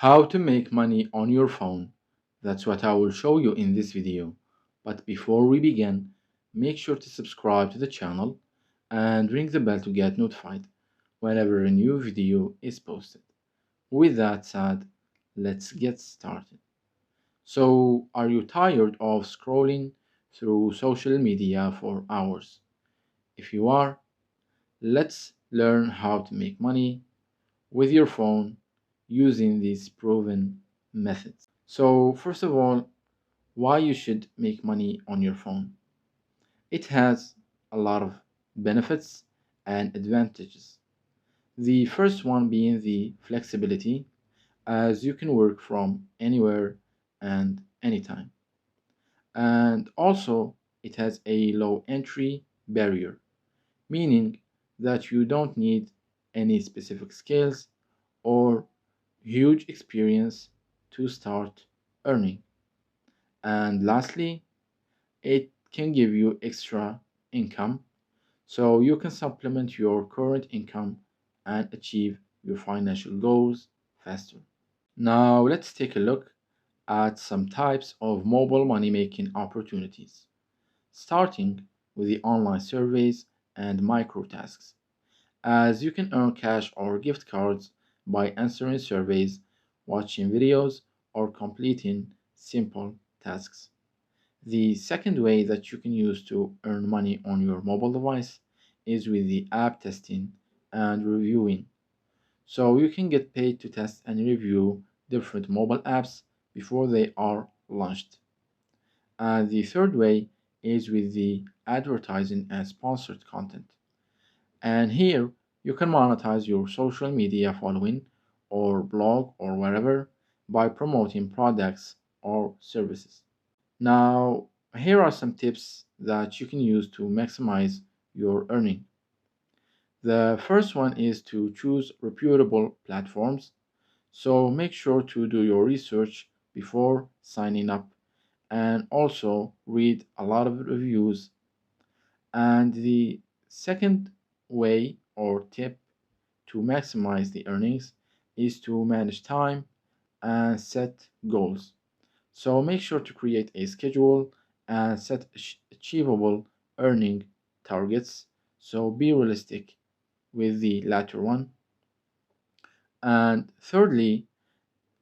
How to make money on your phone. That's what I will show you in this video. But before we begin, make sure to subscribe to the channel and ring the bell to get notified whenever a new video is posted. With that said, let's get started. So, are you tired of scrolling through social media for hours? If you are, let's learn how to make money with your phone using these proven methods. So, first of all, why you should make money on your phone? It has a lot of benefits and advantages. The first one being the flexibility, as you can work from anywhere and anytime. And also, it has a low entry barrier, meaning that you don't need any specific skills or huge experience to start earning. And lastly, it can give you extra income so you can supplement your current income and achieve your financial goals faster. Now, let's take a look at some types of mobile money making opportunities, starting with the online surveys and micro tasks, as you can earn cash or gift cards by answering surveys, watching videos, or completing simple tasks. The second way that you can use to earn money on your mobile device is with the app testing and reviewing. So you can get paid to test and review different mobile apps before they are launched. And the third way is with the advertising and sponsored content. And here you can monetize your social media following or blog or wherever by promoting products or services. Now, here are some tips that you can use to maximize your earning. The first one is to choose reputable platforms. So make sure to do your research before signing up and also read a lot of reviews. And the second way or tip to maximize the earnings is to manage time and set goals. So make sure to create a schedule and set achievable earning targets. So be realistic with the latter one. And thirdly,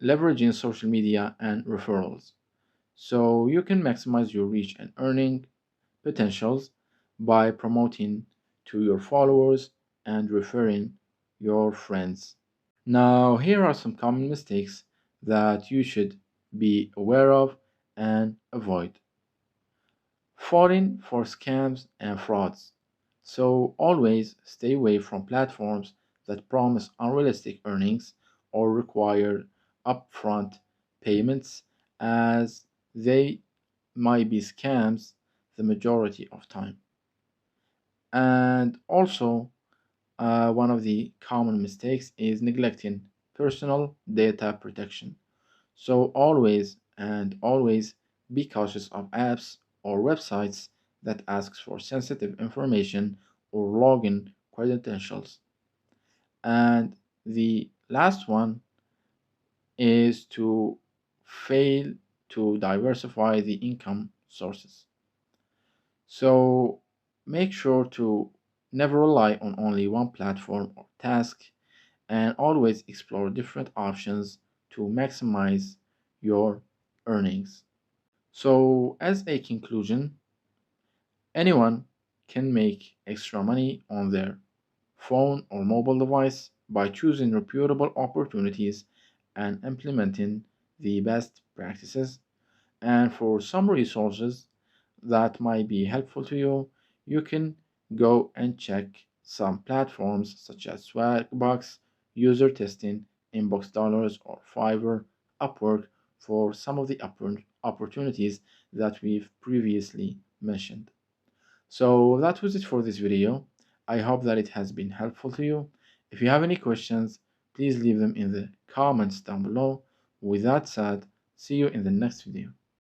leveraging social media and referrals. So you can maximize your reach and earning potentials by promoting to your followers and referring your friends. Now, here are some common mistakes that you should be aware of and avoid. Falling for scams and frauds. So, always stay away from platforms that promise unrealistic earnings or require upfront payments, as they might be scams the majority of time. And also, one of the common mistakes is neglecting personal data protection. So always be cautious of apps or websites that asks for sensitive information or login credentials. And the last one is to fail to diversify the income sources. So make sure to never rely on only one platform or task and always explore different options to maximize your earnings. So, as a conclusion, anyone can make extra money on their phone or mobile device by choosing reputable opportunities and implementing the best practices. And for some resources that might be helpful to you, you can go and check some platforms such as Swagbucks, User Testing, Inbox Dollars, or Fiverr, Upwork for some of the opportunities that we've previously mentioned. So that was it for this video. I hope that it has been helpful to you. If you have any questions, please leave them in the comments down below. With that said, see you in the next video.